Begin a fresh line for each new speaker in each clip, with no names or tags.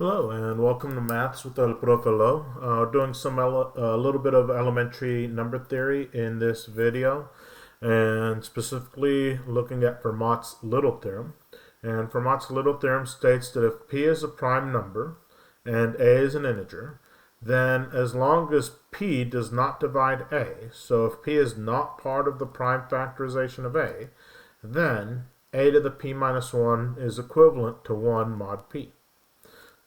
Hello and welcome to Maths with El Profelo. Doing a little bit of elementary number theory in this video, and specifically looking at Fermat's little theorem. And Fermat's little theorem states that if p is a prime number and a is an integer, then as long as p does not divide a, so if p is not part of the prime factorization of a, then a to the p minus 1 is equivalent to 1 mod p.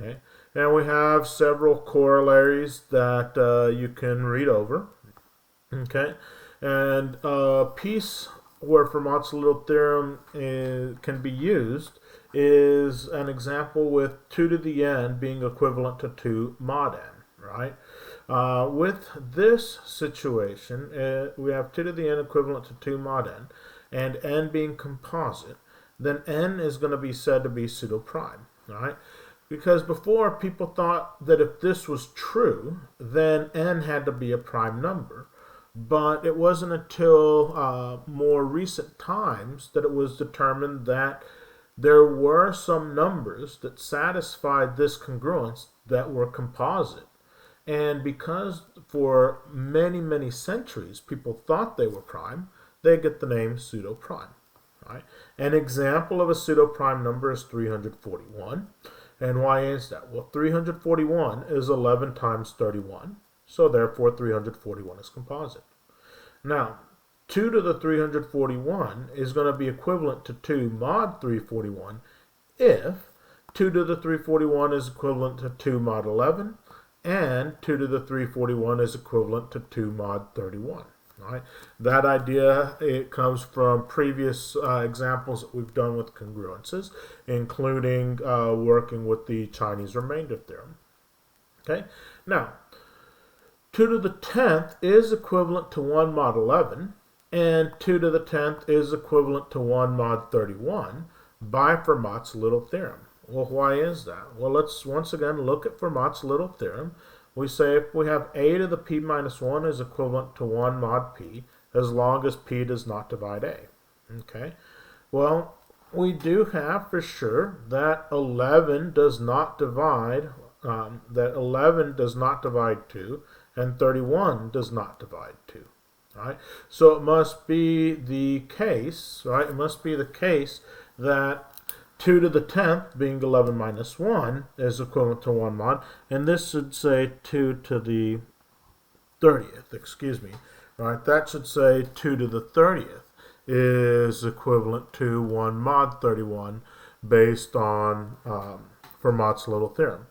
Okay, and we have several corollaries that you can read over. Okay, and a piece where Fermat's little theorem can be used is an example with 2 to the n being equivalent to 2 mod n, right? With this situation, we have 2 to the n equivalent to 2 mod n, and n being composite, then n is going to be said to be pseudoprime, right? Because before, people thought that if this was true, then n had to be a prime number. But it wasn't until more recent times that it was determined that there were some numbers that satisfied this congruence that were composite. And because for many, many centuries people thought they were prime, they get the name pseudoprime. Right? An example of a pseudoprime number is 341. And why is that? Well, 341 is 11 times 31, so therefore 341 is composite. Now, 2 to the 341 is going to be equivalent to 2 mod 341 if 2 to the 341 is equivalent to 2 mod 11, and 2 to the 341 is equivalent to 2 mod 31. Right? That idea, it comes from previous examples that we've done with congruences, including working with the Chinese remainder theorem. Okay, now 2 to the 10th is equivalent to 1 mod 11, and 2 to the 10th is equivalent to 1 mod 31 by Fermat's little theorem. Well, why is that? Well, let's once again look at Fermat's little theorem. We say if we have a to the p minus 1 is equivalent to 1 mod p, as long as p does not divide a. Okay, well, we do have for sure that 11 does not divide, 2, and 31 does not divide 2. Right? So it must be the case, right? It must be the case that 2 to the 10th, being 11 minus 1, is equivalent to 1 mod. And this should say 2 to the 30th, excuse me. Right? That should say 2 to the 30th is equivalent to 1 mod 31 based on Fermat's little theorem.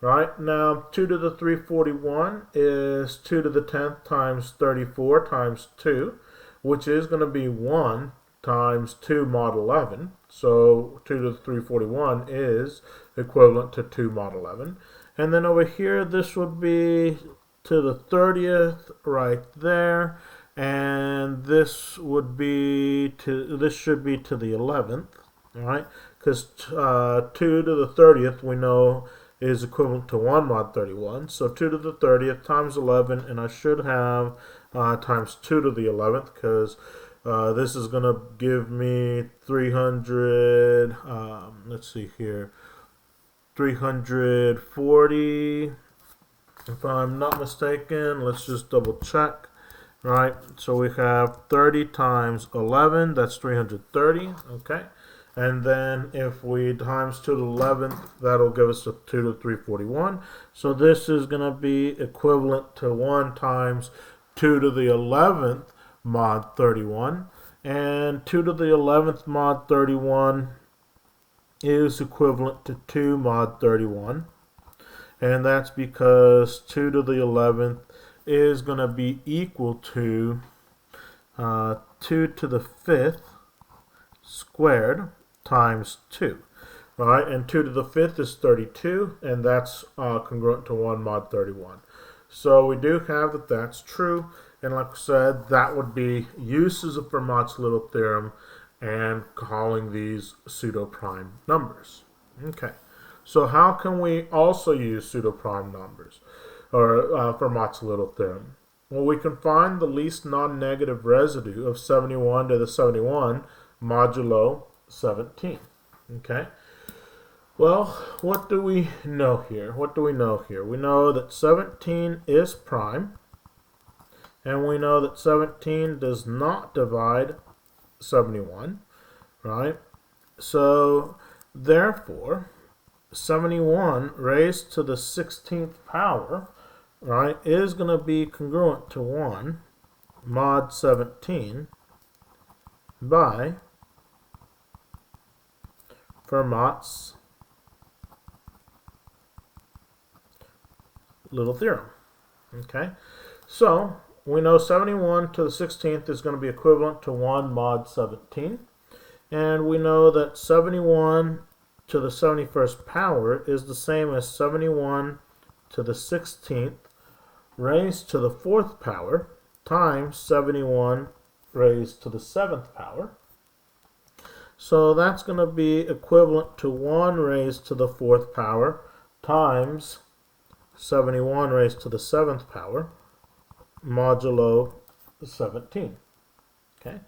Right? Now, 2 to the 341 is 2 to the 10th times 34 times 2, which is going to be 1 times 2 mod 11. So 2 to the 341 is equivalent to 2 mod 11. And then over here, this would be to the 30th right there. And this would be this should be to the 11th, all right? Because 2 to the 30th we know is equivalent to 1 mod 31. So 2 to the 30th times 11, and I should have times 2 to the 11th, because this is going to give me 300, let's see here, 340, if I'm not mistaken. Let's just double check, right? So we have 30 times 11, that's 330, okay? And then if we times 2 to the 11th, that'll give us a 2 to 341. So this is going to be equivalent to 1 times 2 to the 11th mod 31, and 2 to the 11th mod 31 is equivalent to 2 mod 31, and that's because 2 to the 11th is going to be equal to 2 to the 5th squared times 2, right? And 2 to the 5th is 32, and that's congruent to 1 mod 31. So we do have that that's true. And like I said, that would be uses of Fermat's little theorem and calling these pseudoprime numbers. Okay, so how can we also use pseudoprime numbers or Fermat's little theorem? Well, we can find the least non-negative residue of 71 to the 71 modulo 17. Okay, Well, what do we know here? We know that 17 is prime, and we know that 17 does not divide 71, right? So, therefore, 71 raised to the 16th power, right, is going to be congruent to 1 mod 17 by Fermat's little theorem. Okay, so we know 71 to the 16th is going to be equivalent to 1 mod 17, and we know that 71 to the 71st power is the same as 71 to the 16th raised to the 4th power times 71 raised to the 7th power. So that's going to be equivalent to 1 raised to the 4th power times 71 raised to the 7th power modulo 17. Okay,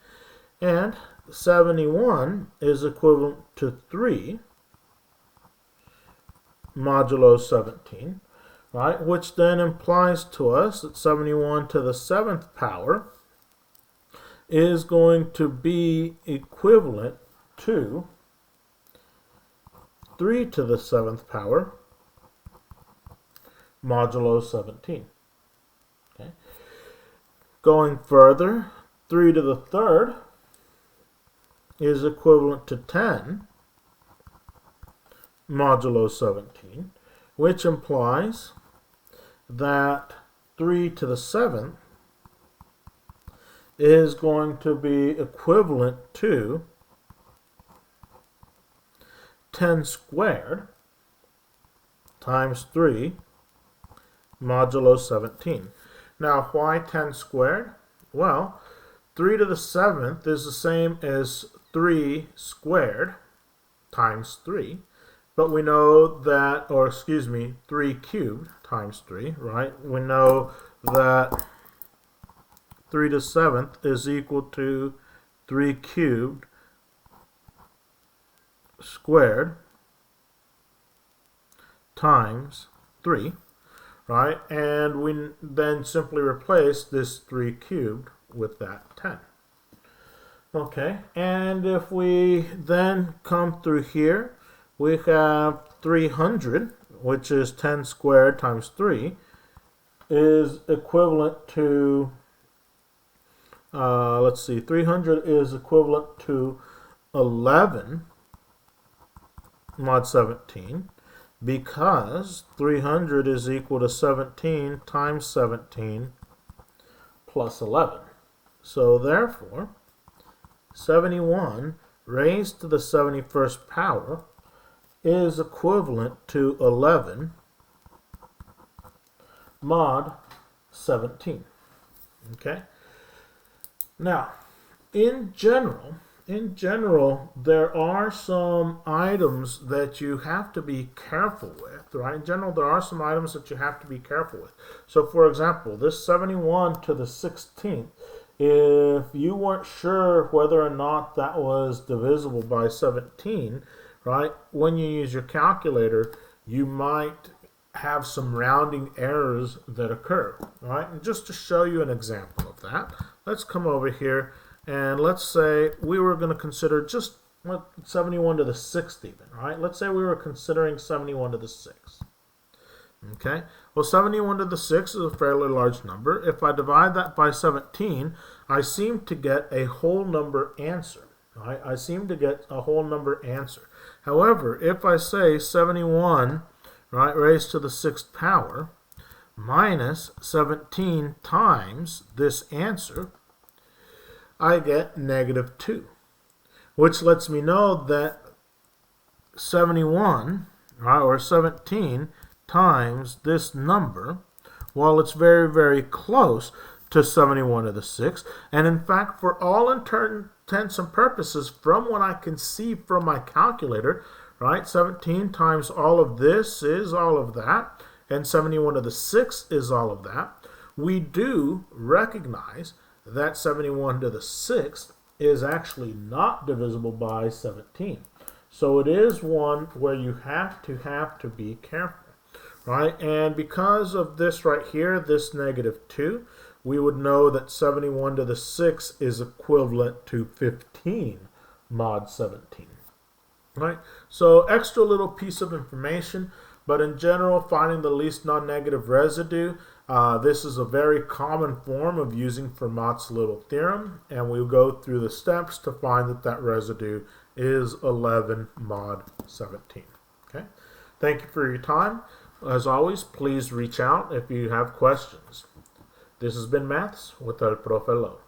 and 71 is equivalent to 3 modulo 17, right? Which then implies to us that 71 to the 7th power is going to be equivalent to 3 to the 7th power modulo 17. Okay. Going further, 3 to the 3rd is equivalent to 10 modulo 17, which implies that 3 to the 7th is going to be equivalent to 10 squared times 3 modulo 17. Now, why 10 squared? Well, 3 to the 7th is the same as 3 squared times 3. But we know that, or excuse me, 3 cubed times 3, right? We know that 3 to the 7th is equal to 3 cubed squared times 3, right? And we then simply replace this 3 cubed with that 10. Okay, and if we then come through here, we have 300, which is 10 squared times 3, is equivalent to, let's see, 300 is equivalent to 11 mod 17, because 300 is equal to 17 times 17 plus 11. So therefore, 71 raised to the 71st power is equivalent to 11 mod 17. Okay? Now, in general, there are some items that you have to be careful with, right? In general, there are some items that you have to be careful with. So, for example, this 71 to the 16th, if you weren't sure whether or not that was divisible by 17, right, when you use your calculator, you might have some rounding errors that occur, right? And just to show you an example of that, let's come over here and let's say we were going to consider just 71 to the 6th even, right? Let's say we were considering 71 to the 6th. Okay, well, 71 to the 6th is a fairly large number. If I divide that by 17, I seem to get a whole number answer. Right? I seem to get a whole number answer. However, if I say 71, right, raised to the 6th power minus 17 times this answer, I get negative 2, which lets me know that 71, right, or 17 times this number, while it's very, very close to 71 to the 6th, and in fact, for all intents and purposes, from what I can see from my calculator, right, 17 times all of this is all of that, and 71 to the 6th is all of that, we do recognize that 71 to the 6th is actually not divisible by 17. So it is one where you have to be careful, right? And because of this right here, this -2, we would know that 71 to the 6 is equivalent to 15 mod 17. Right? So extra little piece of information, but in general, finding the least non-negative residue, this is a very common form of using Fermat's little theorem, and we'll go through the steps to find that that residue is 11 mod 17. Okay? Thank you for your time. As always, please reach out if you have questions. This has been Maths with El Profe Lo.